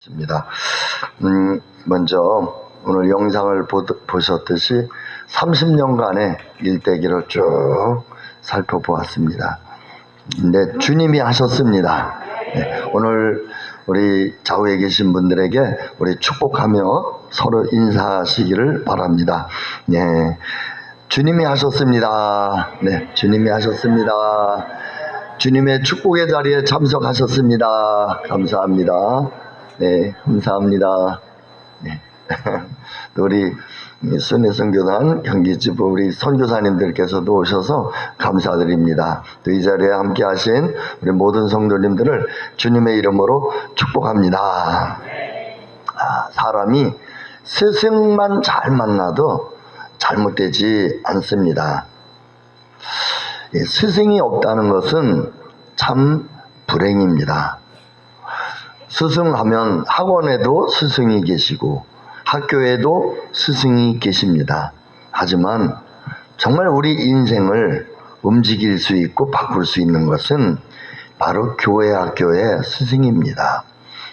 있습니다. 먼저 오늘 영상을 보셨듯이 30년간의 일대기를 쭉 살펴보았습니다. 근데 주님이 하셨습니다. 네, 오늘 우리 좌우에 계신 분들에게 우리 축복하며 서로 인사하시기를 바랍니다. 네, 주님이 하셨습니다. 네, 주님이 하셨습니다. 주님의 축복의 자리에 참석하셨습니다. 감사합니다. 네, 감사합니다. 네. 또 우리 순회선교단 경기지부 우리 선교사님들께서도 오셔서 감사드립니다. 또 이 자리에 함께 하신 우리 모든 성도님들을 주님의 이름으로 축복합니다. 사람이 스승만 잘 만나도 잘못되지 않습니다. 스승이 없다는 것은 참 불행입니다. 스승하면 학원에도 스승이 계시고 학교에도 스승이 계십니다. 하지만 정말 우리 인생을 움직일 수 있고 바꿀 수 있는 것은 바로 교회 학교의 스승입니다.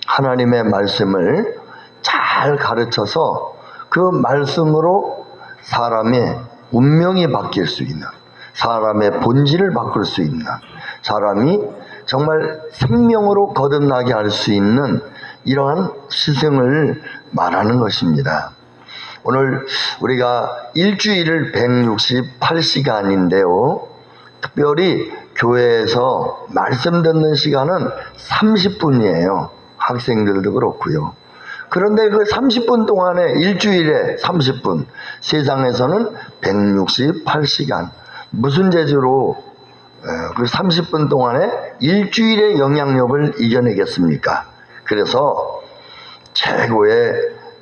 하나님의 말씀을 잘 가르쳐서 그 말씀으로 사람의 운명이 바뀔 수 있는, 사람의 본질을 바꿀 수 있는, 사람이 정말 생명으로 거듭나게 할 수 있는 이러한 스승을 말하는 것입니다. 오늘 우리가 일주일을 168시간인데요. 특별히 교회에서 말씀 듣는 시간은 30분이에요. 학생들도 그렇고요. 그런데 그 30분 동안에 일주일에 30분, 세상에서는 168시간. 무슨 재주로 그 30분 동안에 일주일의 영향력을 이겨내겠습니까? 그래서 최고의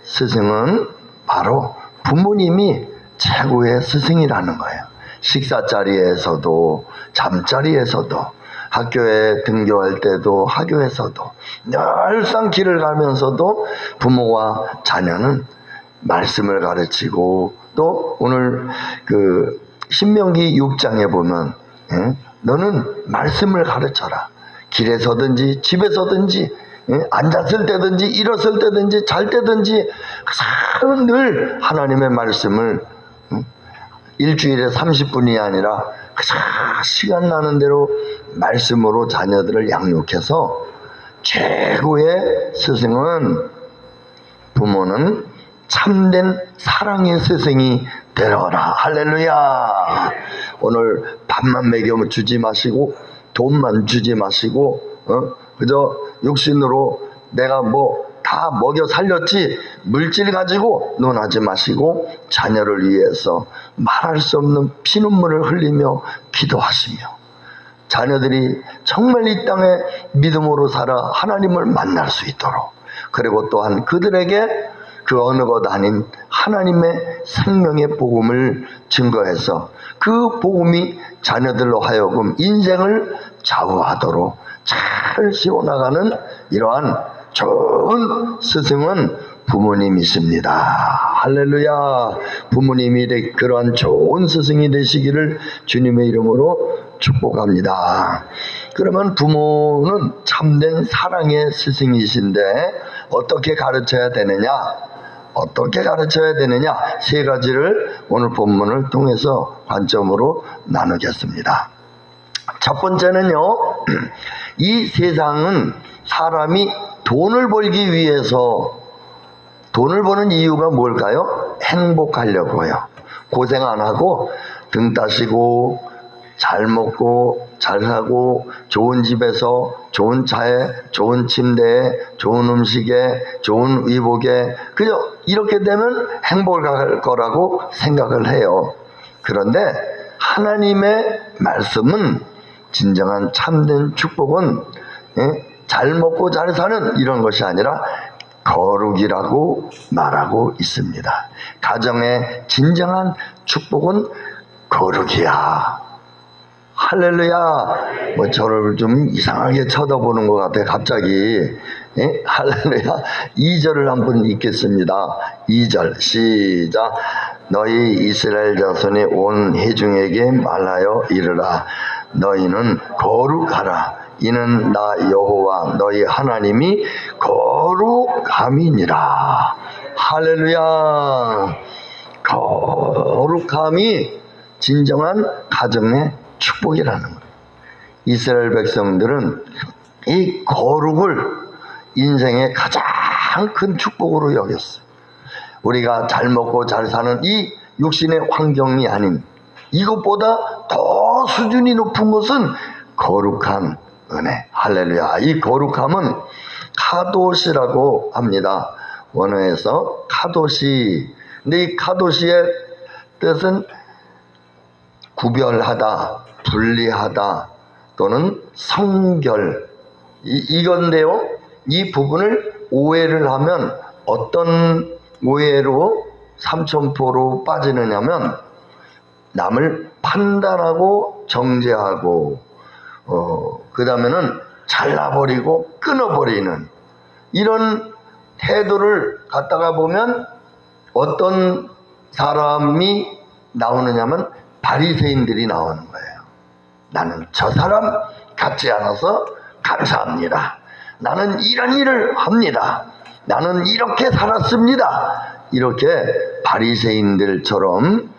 스승은 바로 부모님이 최고의 스승이라는 거예요. 식사 자리에서도, 잠자리에서도, 학교에 등교할 때도, 학교에서도, 늘상 길을 가면서도 부모와 자녀는 말씀을 가르치고, 또 오늘 그 신명기 6장에 보면 너는 말씀을 가르쳐라. 길에서든지 집에서든지 앉았을 때든지 일었을 때든지 잘 때든지 늘 하나님의 말씀을 일주일에 30분이 아니라 시간 나는 대로 말씀으로 자녀들을 양육해서 최고의 스승은 부모는 참된 사랑의 스승이 되어라. 할렐루야. 오늘 밥만 먹여 주지 마시고 돈만 주지 마시고 그저 육신으로 내가 뭐 다 먹여 살렸지 물질 가지고 논하지 마시고 자녀를 위해서 말할 수 없는 피눈물을 흘리며 기도하시며 자녀들이 정말 이 땅에 믿음으로 살아 하나님을 만날 수 있도록, 그리고 또한 그들에게 그 어느 것 아닌 하나님의 생명의 복음을 증거해서 그 복음이 자녀들로 하여금 인생을 좌우하도록 잘 세워나가는 이러한 좋은 스승은 부모님이십니다. 할렐루야. 부모님이 그러한 좋은 스승이 되시기를 주님의 이름으로 축복합니다. 그러면 부모는 참된 사랑의 스승이신데 어떻게 가르쳐야 되느냐? 어떻게 가르쳐야 되느냐? 세 가지를 오늘 본문을 통해서 관점으로 나누겠습니다. 첫 번째는요, 이 세상은 사람이 돈을 벌기 위해서, 돈을 버는 이유가 뭘까요? 행복하려고요. 고생 안 하고 등 따시고 잘 먹고 잘 사고 좋은 집에서 좋은 차에 좋은 침대에 좋은 음식에 좋은 의복에 그저 이렇게 되면 행복할 거라고 생각을 해요. 그런데 하나님의 말씀은 진정한 참된 축복은 잘 먹고 잘 사는 이런 것이 아니라 거룩이라고 말하고 있습니다. 가정의 진정한 축복은 거룩이야. 할렐루야. 뭐 저를 좀 이상하게 쳐다보는 것 같아 갑자기. 할렐루야. 2절을 한번 읽겠습니다. 2절 시작. 너희 이스라엘 자손이 온 회중에게 말하여 이르라. 너희는 거룩하라. 이는 나 여호와 너희 하나님이 거룩함이니라. 할렐루야. 거룩함이 진정한 가정의 축복이라는 거예요. 이스라엘 백성들은 이 거룩을 인생의 가장 큰 축복으로 여겼어요. 우리가 잘 먹고 잘 사는 이 육신의 환경이 아닌 이것보다 더 수준이 높은 것은 거룩한 은혜. 할렐루야. 이 거룩함은 카도시라고 합니다. 원어에서 카도시. 근데 이 카도시의 뜻은 구별하다, 분리하다 또는 성결, 이건데요. 이 부분을 오해를 하면 어떤 오해로 삼천포로 빠지느냐면 남을 판단하고 정죄하고 그 다음에는 잘라버리고 끊어버리는 이런 태도를 갖다가 보면 어떤 사람이 나오느냐면 바리새인들이 나오는 거예요. 나는 저 사람 같지 않아서 감사합니다. 나는 이런 일을 합니다. 나는 이렇게 살았습니다. 이렇게 바리새인들처럼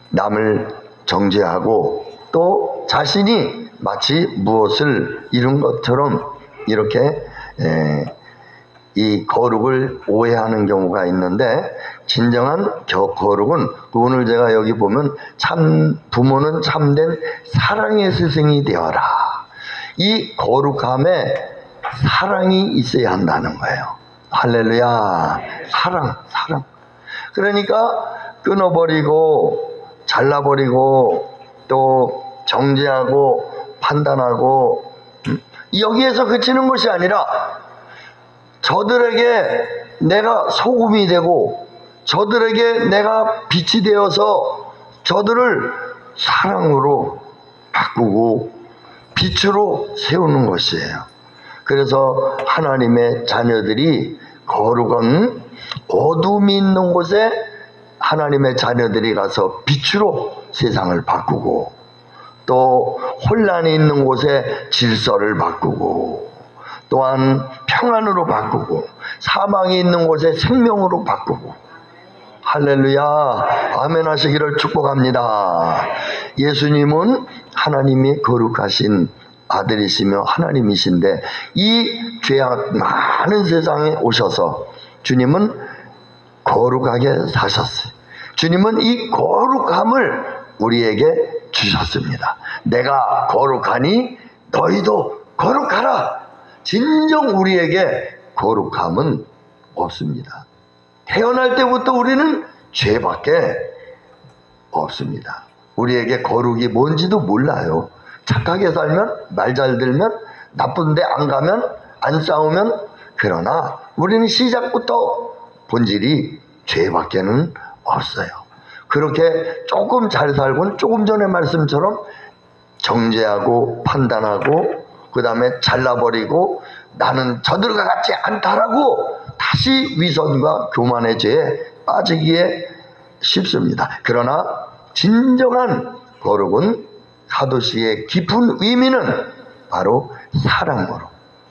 남을 정죄하고 또 자신이 마치 무엇을 이룬 것처럼 이렇게 이 거룩을 오해하는 경우가 있는데, 진정한 거룩은 오늘 제가 여기 보면 참 부모는 참된 사랑의 스승이 되어라. 이 거룩함에 사랑이 있어야 한다는 거예요. 할렐루야. 사랑. 그러니까 끊어버리고 잘라버리고 또 정죄하고 판단하고 여기에서 그치는 것이 아니라 저들에게 내가 소금이 되고 저들에게 내가 빛이 되어서 저들을 사랑으로 바꾸고 빛으로 세우는 것이에요. 그래서 하나님의 자녀들이 거룩은 어둠이 있는 곳에 하나님의 자녀들이 가서 빛으로 세상을 바꾸고 또 혼란이 있는 곳에 질서를 바꾸고 또한 평안으로 바꾸고 사망이 있는 곳에 생명으로 바꾸고 할렐루야. 아멘 하시기를 축복합니다. 예수님은 하나님이 거룩하신 아들이시며 하나님이신데 이 죄악 많은 세상에 오셔서 주님은 거룩하게 사셨어요. 주님은 이 거룩함을 우리에게 주셨습니다. 내가 거룩하니 너희도 거룩하라. 진정 우리에게 거룩함은 없습니다. 태어날 때부터 우리는 죄밖에 없습니다. 우리에게 거룩이 뭔지도 몰라요. 착하게 살면, 말 잘 들면, 나쁜데 안 가면, 안 싸우면, 그러나 우리는 시작부터 본질이 죄밖에는 없어요. 그렇게 조금 잘 살고는 조금 전의 말씀처럼 정죄하고 판단하고 그 다음에 잘라버리고 나는 저들과 같지 않다라고 다시 위선과 교만의 죄에 빠지기에 쉽습니다. 그러나 진정한 거룩은 카도시의 깊은 의미는 바로 사랑으로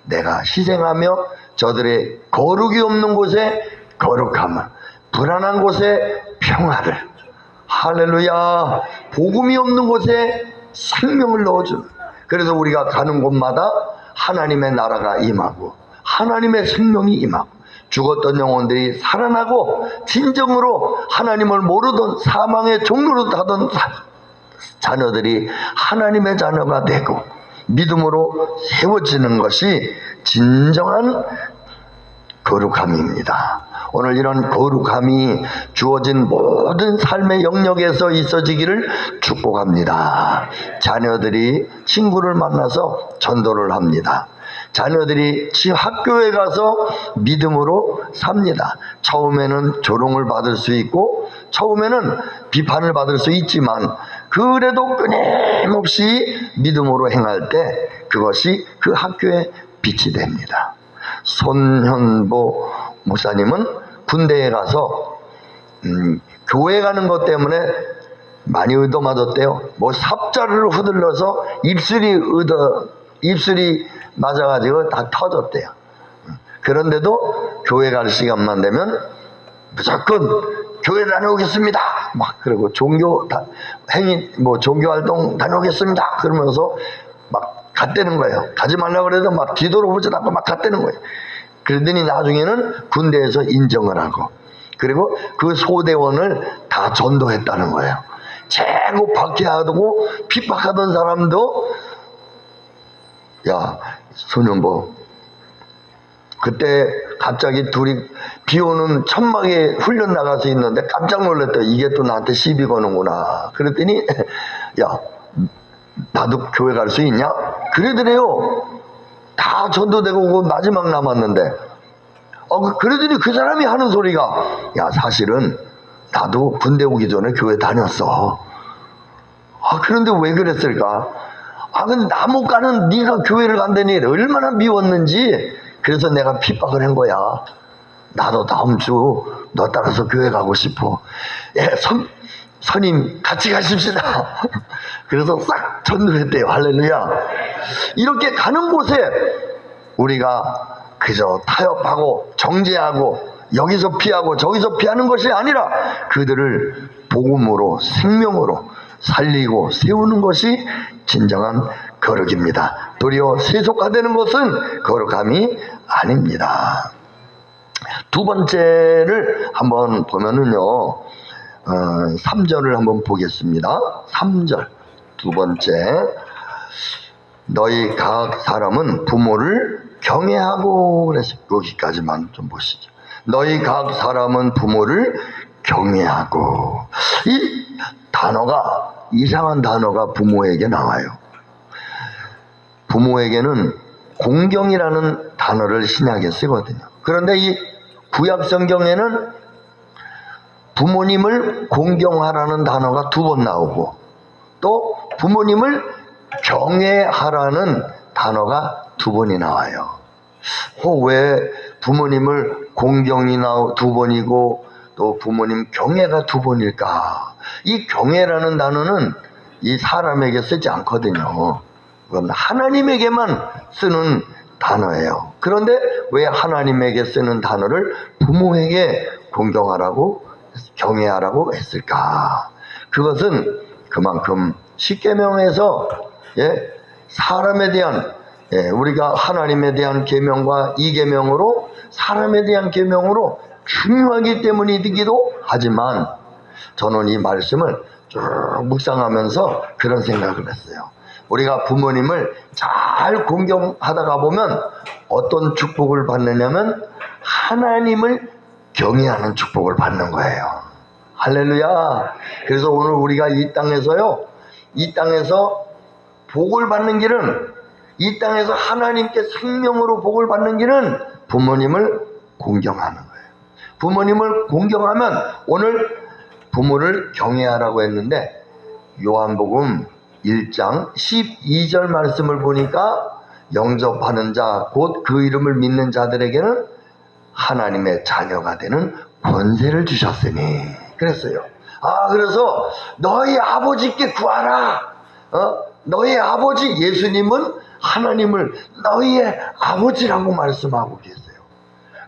내가 희생하며 저들의 거룩이 없는 곳에 거룩함을, 불안한 곳에 평화를, 할렐루야, 복음이 없는 곳에 생명을 넣어주는, 그래서 우리가 가는 곳마다 하나님의 나라가 임하고 하나님의 생명이 임하고 죽었던 영혼들이 살아나고 진정으로 하나님을 모르던 사망의 종로로 가던 자녀들이 하나님의 자녀가 되고 믿음으로 세워지는 것이 진정한 거룩함입니다. 오늘 이런 거룩함이 주어진 모든 삶의 영역에서 있어지기를 축복합니다. 자녀들이 친구를 만나서 전도를 합니다. 자녀들이 학교에 가서 믿음으로 삽니다. 처음에는 조롱을 받을 수 있고 처음에는 비판을 받을 수 있지만 그래도 끊임없이 믿음으로 행할 때 그것이 그 학교의 빛이 됩니다. 손현보 목사님은 군대에 가서 교회 가는 것 때문에 많이 얻어맞았대요. 뭐 삽자루를 후들러서 입술이 맞아가지고 다 터졌대요. 그런데도 교회 갈 시간만 되면 무조건 교회 다녀오겠습니다. 막 그러고 종교 활동 다녀오겠습니다. 그러면서 막 갔다는 거예요. 가지 말라고 그래도 막 뒤돌아보지도 않고 막 갔다는 거예요. 그러더니 나중에는 군대에서 인정을 하고, 그리고 그 소대원을 다 전도했다는 거예요. 최고 박해하고 핍박하던 사람도, 야 소년보, 그때 갑자기 둘이 비 오는 천막에 훈련 나가서 있는데 깜짝 놀랐다. 이게 또 나한테 시비 거는구나. 그랬더니 야 나도 교회 갈 수 있냐? 그러더래요. 다 전도되고 마지막 남았는데. 그러더니 그 사람이 하는 소리가, 야 사실은 나도 군대 오기 전에 교회 다녔어. 그런데 왜 그랬을까? 근데 나 못 가는 네가 교회를 간다니 얼마나 미웠는지, 그래서 내가 핍박을 한 거야. 나도 다음 주 너 따라서 교회 가고 싶어. 선임 같이 가십시다. 그래서 싹 전도했대요. 할렐루야. 이렇게 가는 곳에 우리가 그저 타협하고 정죄하고 여기서 피하고 저기서 피하는 것이 아니라 그들을 복음으로, 생명으로 살리고 세우는 것이 진정한 거룩입니다. 도리어 세속화되는 것은 거룩함이 아닙니다. 두 번째를 한번 보면은요, 3절을 한번 보겠습니다. 3절 두 번째, 너희 각 사람은 부모를 경외하고 그래서 여기까지만 좀 보시죠. 너희 각 사람은 부모를 경외하고. 이 단어가, 이상한 단어가 부모에게 나와요. 부모에게는 공경이라는 단어를 신약에 쓰거든요. 그런데 이 구약 성경에는 부모님을 공경하라는 단어가 2번 나오고, 또 부모님을 경외하라는 단어가 2번이 나와요. 왜 부모님을 공경이 2번이고 또 부모님 경외가 2번일까? 이 경외라는 단어는 이 사람에게 쓰지 않거든요. 그건 하나님에게만 쓰는 단어예요. 그런데 왜 하나님에게 쓰는 단어를 부모에게 공경하라고, 경외하라고 했을까? 그것은 그만큼 십계명에서 사람에 대한, 우리가 하나님에 대한 계명과 이 계명으로, 사람에 대한 계명으로 중요하기 때문이기도 하지만, 저는 이 말씀을 쭉 묵상하면서 그런 생각을 했어요. 우리가 부모님을 잘 공경하다가 보면 어떤 축복을 받느냐면 하나님을 경외하는 축복을 받는 거예요. 할렐루야. 그래서 오늘 우리가 이 땅에서 복을 받는 길은, 이 땅에서 하나님께 생명으로 복을 받는 길은 부모님을 공경하는 거예요. 부모님을 공경하면, 오늘 부모를 경외하라고 했는데 요한복음 1장 12절 말씀을 보니까 영접하는 자, 곧 그 이름을 믿는 자들에게는 하나님의 자녀가 되는 권세를 주셨으니 그랬어요. 그래서 너희 아버지께 구하라. 너희 아버지, 예수님은 하나님을 너희의 아버지라고 말씀하고 계세요.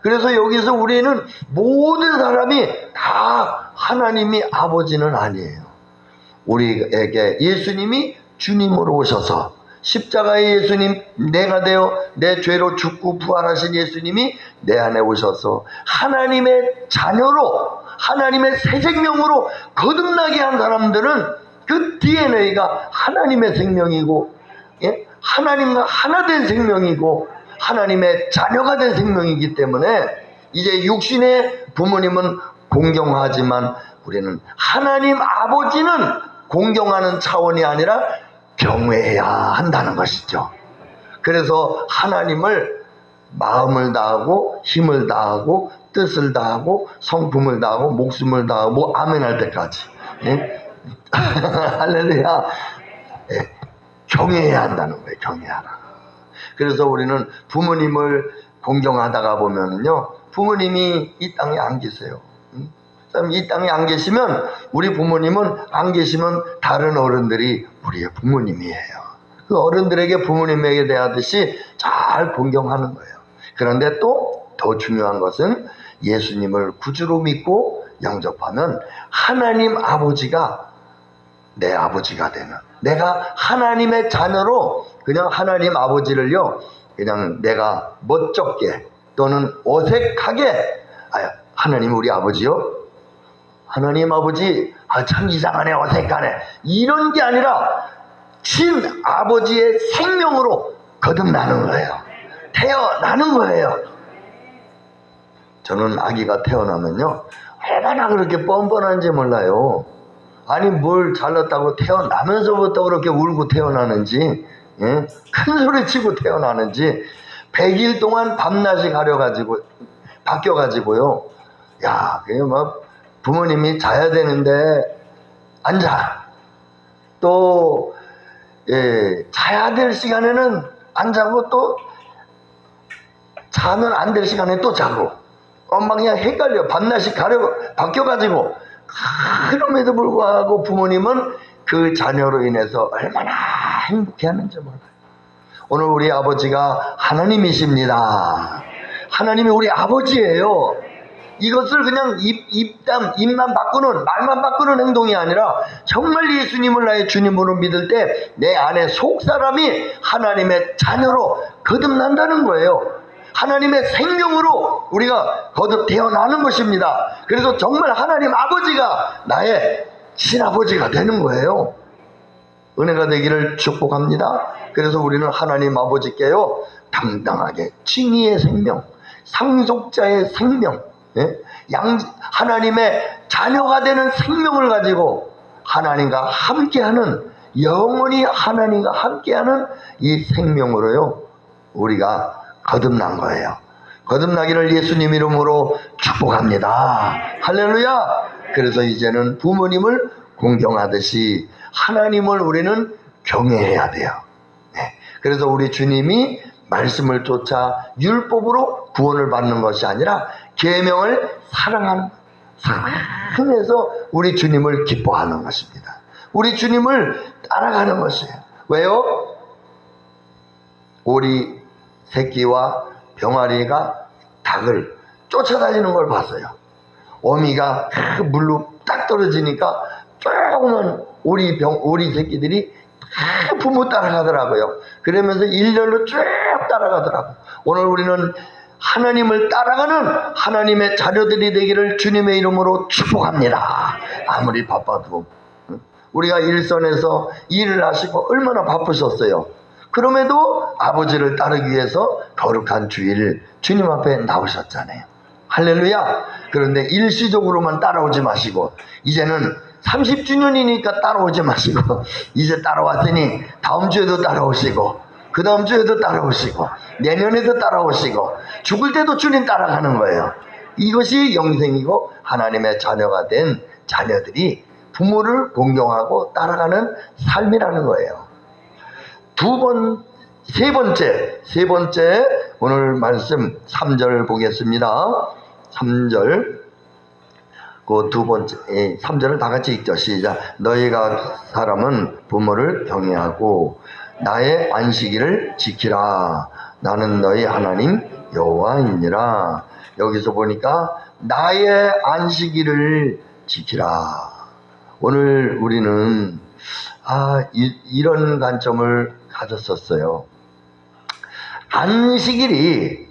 그래서 여기서 우리는 모든 사람이 다 하나님이 아버지는 아니에요. 우리에게 예수님이 주님으로 오셔서, 십자가의 예수님, 내가 되어 내 죄로 죽고 부활하신 예수님이 내 안에 오셔서 하나님의 자녀로, 하나님의 새 생명으로 거듭나게 한 사람들은 그 DNA가 하나님의 생명이고, 하나님과 하나 된 생명이고 하나님의 자녀가 된 생명이기 때문에, 이제 육신의 부모님은 공경하지만 우리는 하나님 아버지는 공경하는 차원이 아니라 경외해야 한다는 것이죠. 그래서 하나님을 마음을 다하고 힘을 다하고 뜻을 다하고 성품을 다하고 목숨을 다하고 아멘 할 때까지, 할렐루야, 경외해야 한다는 거예요. 경외하라. 그래서 우리는 부모님을 공경하다가 보면은요, 부모님이 이 땅에 안 계세요. 이 땅에 안 계시면, 우리 부모님은 안 계시면 다른 어른들이 우리의 부모님이에요. 그 어른들에게 부모님에게 대하듯이 잘 공경하는 거예요. 그런데 또 더 중요한 것은 예수님을 구주로 믿고 영접하면 하나님 아버지가 내 아버지가 되는, 내가 하나님의 자녀로 그냥 하나님 아버지를요, 그냥 내가 멋쩍게 또는 어색하게, 하나님 우리 아버지요? 하나님 아버지, 참 이상하네, 어색하네, 이런 게 아니라 친 아버지의 생명으로 거듭나는 거예요. 태어나는 거예요. 저는 아기가 태어나면요, 얼마나 그렇게 뻔뻔한지 몰라요. 아니 뭘 잘났다고 태어나면서부터 그렇게 울고 태어나는지, 예? 큰 소리 치고 태어나는지, 100일 동안 밤낮이 바뀌어가지고요. 야, 그게 막 부모님이 자야 되는데 안 자. 또 자야 될 시간에는 안 자고, 또 자면 안 될 시간에 또 자고, 엄마 그냥 헷갈려. 밤낮이 바뀌어가지고. 그럼에도 불구하고 부모님은 그 자녀로 인해서 얼마나 행복해하는지 몰라요. 오늘 우리 아버지가 하나님이십니다. 하나님이 우리 아버지예요. 이것을 그냥 입만 바꾸는, 말만 바꾸는 행동이 아니라 정말 예수님을 나의 주님으로 믿을 때 내 안에 속사람이 하나님의 자녀로 거듭난다는 거예요. 하나님의 생명으로 우리가 거듭 태어나는 것입니다. 그래서 정말 하나님 아버지가 나의 친아버지가 되는 거예요. 은혜가 되기를 축복합니다. 그래서 우리는 하나님 아버지께요, 당당하게 칭의의 생명, 상속자의 생명, 하나님의 자녀가 되는 생명을 가지고 하나님과 함께하는, 영원히 하나님과 함께하는 이 생명으로요, 우리가 거듭난 거예요. 거듭나기를 예수님 이름으로 축복합니다. 할렐루야. 그래서 이제는 부모님을 공경하듯이 하나님을 우리는 경외해야 돼요. 그래서 우리 주님이 말씀을 쫓아 율법으로 구원을 받는 것이 아니라 계명을 사랑해서 우리 주님을 기뻐하는 것입니다. 우리 주님을 따라가는 것이에요. 왜요? 오리 새끼와 병아리가 닭을 쫓아다니는 걸 봤어요. 어미가 그 물로 딱 떨어지니까 조그만 오리 새끼들이 다 부모 따라가더라고요. 그러면서 일렬로 쭉 따라가더라고요. 오늘 우리는 하나님을 따라가는 하나님의 자녀들이 되기를 주님의 이름으로 축복합니다. 아무리 바빠도 우리가 일선에서 일을 하시고 얼마나 바쁘셨어요. 그럼에도 아버지를 따르기 위해서 거룩한 주일 주님 앞에 나오셨잖아요. 할렐루야. 그런데 일시적으로만 따라오지 마시고, 이제는 30주년이니까 따라오지 마시고, 이제 따라왔으니 다음 주에도 따라오시고, 그 다음 주에도 따라오시고, 내년에도 따라오시고, 죽을 때도 주님 따라가는 거예요. 이것이 영생이고 하나님의 자녀가 된 자녀들이 부모를 공경하고 따라가는 삶이라는 거예요. 세 번째 오늘 말씀 3절 보겠습니다. 3절, 그 두 번째 3절을 다 같이 읽죠. 시작. 너희가 사람은 부모를 경외하고 나의 안식일을 지키라. 나는 너희 하나님 여호와이니라. 여기서 보니까 나의 안식일을 지키라. 오늘 우리는 이런 관점을 가졌었어요. 안식일이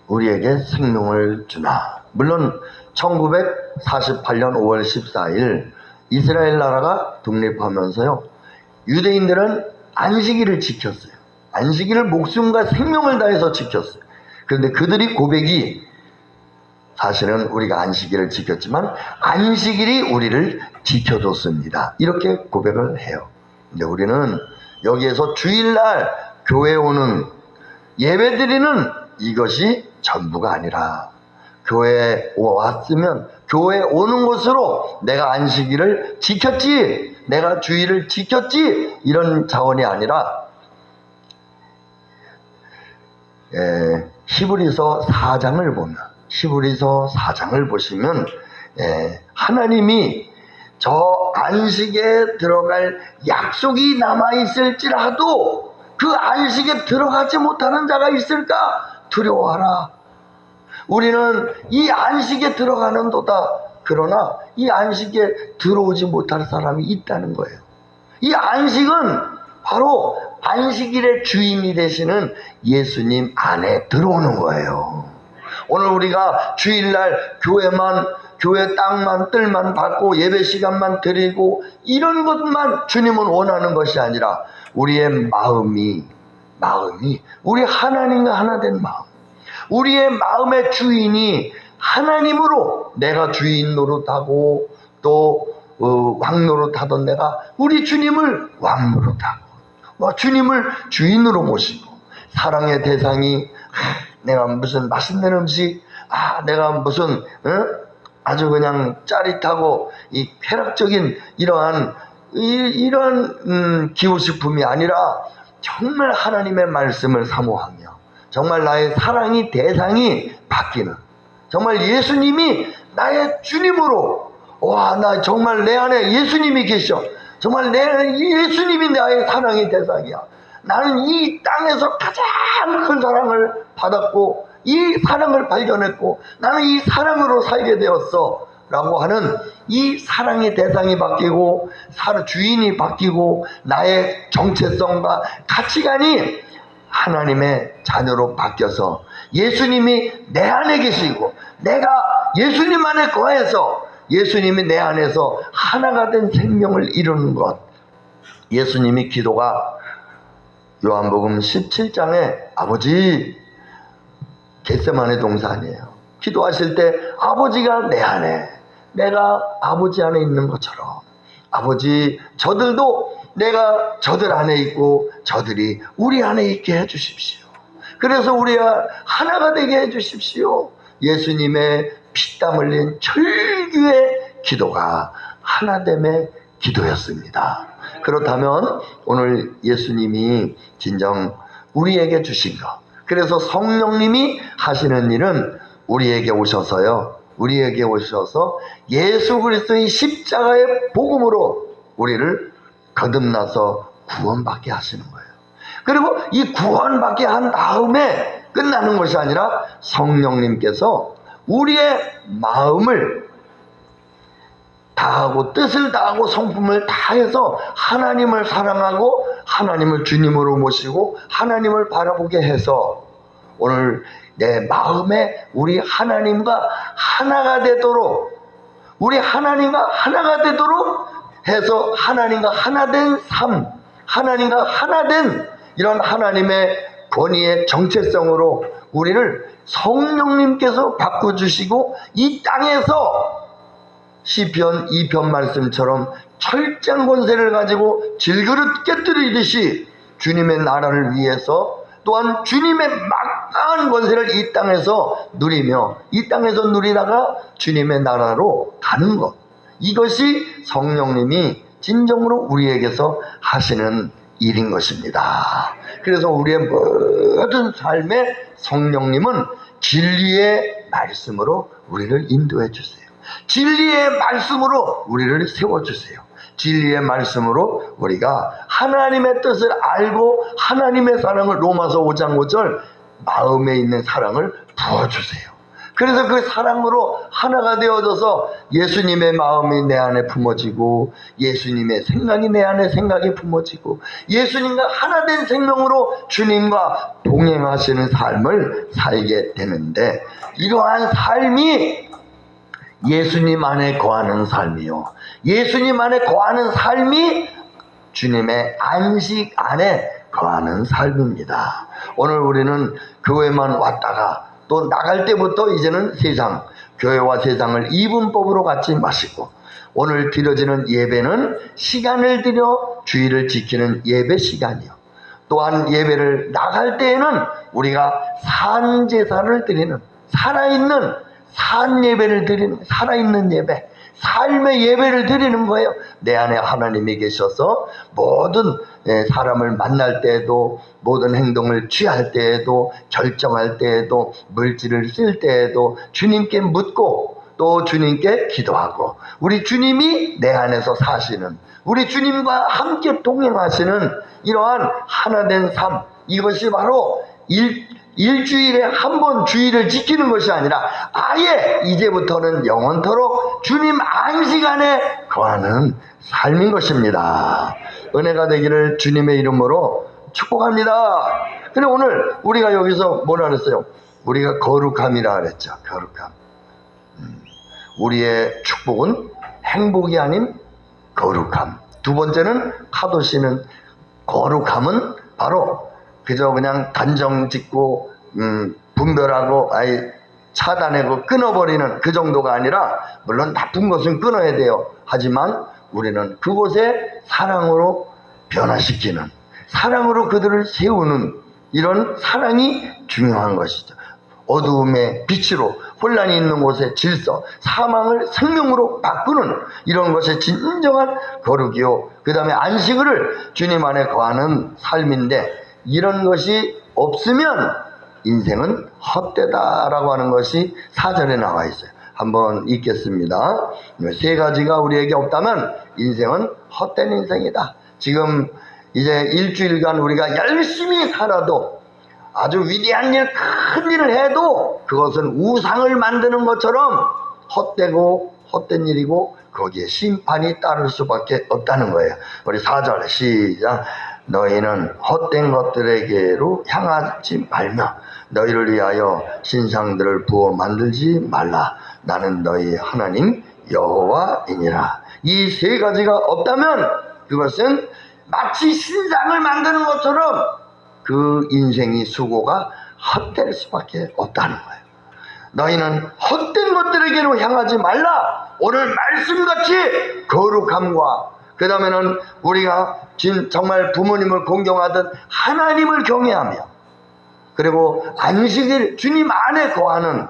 우리에게 생명을 주나. 물론 1948년 5월 14일 이스라엘 나라가 독립하면서요, 유대인들은 안식일을 지켰어요. 안식일을 목숨과 생명을 다해서 지켰어요. 그런데 그들이 고백이, 사실은 우리가 안식일을 지켰지만 안식일이 우리를 지켜줬습니다, 이렇게 고백을 해요. 근데 우리는 여기에서 주일날 교회에 오는, 예배드리는 이것이 전부가 아니라, 교회에 왔으면 교회에 오는 것으로 내가 안식일을 지켰지, 내가 주일을 지켰지, 이런 차원이 아니라 히브리서 4장을 보면, 히브리서 4장을 보시면 하나님이 저 안식에 들어갈 약속이 남아있을지라도 그 안식에 들어가지 못하는 자가 있을까 두려워하라. 우리는 이 안식에 들어가는도다. 그러나 이 안식에 들어오지 못할 사람이 있다는 거예요. 이 안식은 바로 안식일의 주인이 되시는 예수님 안에 들어오는 거예요. 오늘 우리가 주일날 교회 땅만 뜰만 받고 예배 시간만 드리고 이런 것만 주님은 원하는 것이 아니라 우리의 마음이 우리 하나님과 하나 된 마음, 우리의 마음의 주인이 하나님으로 내가 주인 노릇하고 또 왕 노릇하던 내가 우리 주님을 왕 노릇하고 주님을 주인으로 모시고 사랑의 대상이 내가 무슨 맛있는 음식 내가 무슨 아주 그냥 짜릿하고 이 쾌락적인 이러한 기호식품이 아니라 정말 하나님의 말씀을 사모하며 정말 나의 사랑이 대상이 바뀌는 정말 예수님이 나의 주님으로 나 정말 내 안에 예수님이 계셔. 정말 예수님이 나의 사랑의 대상이야. 나는 이 땅에서 가장 큰 사랑을 받았고 이 사랑을 발견했고 나는 이 사랑으로 살게 되었어 라고 하는 이 사랑의 대상이 바뀌고 주인이 바뀌고 나의 정체성과 가치관이 하나님의 자녀로 바뀌어서 예수님이 내 안에 계시고 내가 예수님 안에 거해서 예수님이 내 안에서 하나가 된 생명을 이루는 것. 예수님이 기도가 요한복음 17장에 아버지 겟세마네 동산이에요. 기도하실 때 아버지가 내 안에 내가 아버지 안에 있는 것처럼 아버지 저들도 내가 저들 안에 있고 저들이 우리 안에 있게 해주십시오. 그래서 우리가 하나가 되게 해주십시오. 예수님의 피땀 흘린 철규의 기도가 하나됨의 기도였습니다. 그렇다면 오늘 예수님이 진정 우리에게 주신 것, 그래서 성령님이 하시는 일은 우리에게 오셔서 예수 그리스도의 십자가의 복음으로 우리를 거듭나서 구원받게 하시는 거예요. 그리고 이 구원받게 한 다음에 끝나는 것이 아니라 성령님께서 우리의 마음을 다하고 뜻을 다하고 성품을 다해서 하나님을 사랑하고 하나님을 주님으로 모시고 하나님을 바라보게 해서 오늘 내 마음에 우리 하나님과 하나가 되도록 해서 하나님과 하나된 삶, 하나님과 하나된 이런 하나님의 권위의 정체성으로 우리를 성령님께서 바꿔주시고 이 땅에서 시편 2편 말씀처럼 철장 권세를 가지고 질그릇 깨뜨리듯이 주님의 나라를 위해서 또한 주님의 막강한 권세를 이 땅에서 누리며 이 땅에서 누리다가 주님의 나라로 가는 것, 이것이 성령님이 진정으로 우리에게서 하시는 일인 것입니다. 그래서 우리의 모든 삶에 성령님은 진리의 말씀으로 우리를 인도해 주세요. 진리의 말씀으로 우리를 세워주세요. 진리의 말씀으로 우리가 하나님의 뜻을 알고 하나님의 사랑을 로마서 5장 5절 마음에 있는 사랑을 부어주세요. 그래서 그 사랑으로 하나가 되어져서 예수님의 마음이 내 안에 품어지고 예수님의 생각이 내 안에 생각이 품어지고 예수님과 하나 된 생명으로 주님과 동행하시는 삶을 살게 되는데, 이러한 삶이 예수님 안에 거하는 삶이요, 예수님 안에 거하는 삶이 주님의 안식 안에 거하는 삶입니다. 오늘 우리는 교회만 왔다가 또 나갈 때부터 이제는 세상, 교회와 세상을 이분법으로 갖지 마시고 오늘 드려지는 예배는 시간을 들여 주의를 지키는 예배 시간이요, 또한 예배를 나갈 때에는 우리가 산제사를 드리는 살아있는 산 예배를 드리는, 살아있는 예배, 삶의 예배를 드리는 거예요. 내 안에 하나님이 계셔서 모든 사람을 만날 때에도, 모든 행동을 취할 때에도, 결정할 때에도, 물질을 쓸 때에도 주님께 묻고 또 주님께 기도하고 우리 주님이 내 안에서 사시는 우리 주님과 함께 동행하시는 이러한 하나된 삶, 이것이 바로 일주일에 한 번 주일을 지키는 것이 아니라 아예 이제부터는 영원토록 주님 안식 안에 거하는 삶인 것입니다. 은혜가 되기를 주님의 이름으로 축복합니다. 근데 오늘 우리가 여기서 뭐라 그랬어요? 우리가 거룩함이라 그랬죠. 거룩함. 우리의 축복은 행복이 아닌 거룩함. 두 번째는 카도시는 거룩함은 바로 그저 그냥 단정 짓고 분별하고 차단하고 끊어버리는 그 정도가 아니라, 물론 나쁜 것은 끊어야 돼요. 하지만 우리는 그곳에 사랑으로 변화시키는, 사랑으로 그들을 세우는 이런 사랑이 중요한 것이죠. 어두움의 빛으로, 혼란이 있는 곳의 질서, 사망을 생명으로 바꾸는 이런 것이 진정한 거룩이요, 그 다음에 안식을 주님 안에 거하는 삶인데, 이런 것이 없으면 인생은 헛되다라고 하는 것이 사전에 나와 있어요. 한번 읽겠습니다. 세 가지가 우리에게 없다면 인생은 헛된 인생이다. 지금 이제 일주일간 우리가 열심히 살아도, 아주 위대한 일, 큰 일을 해도 그것은 우상을 만드는 것처럼 헛되고 헛된 일이고 거기에 심판이 따를 수밖에 없다는 거예요. 우리 4절 시작. 너희는 헛된 것들에게로 향하지 말며 너희를 위하여 신상들을 부어 만들지 말라. 나는 너희 하나님 여호와이니라. 이 세 가지가 없다면 그것은 마치 신상을 만드는 것처럼 그 인생이 수고가 헛될 수밖에 없다는 거예요. 너희는 헛된 것들에게로 향하지 말라. 오늘 말씀같이 거룩함과 그 다음에는 우리가 정말 부모님을 공경하듯 하나님을 경외하며, 그리고 안식일 주님 안에 거하는,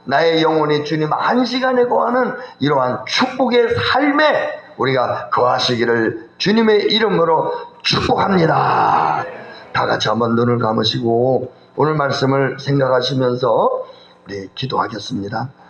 나의 영혼이 주님 안식 안에 거하는 이러한 축복의 삶에 우리가 거하시기를 주님의 이름으로 축복합니다. 다 같이 한번 눈을 감으시고 오늘 말씀을 생각하시면서 우리 기도하겠습니다.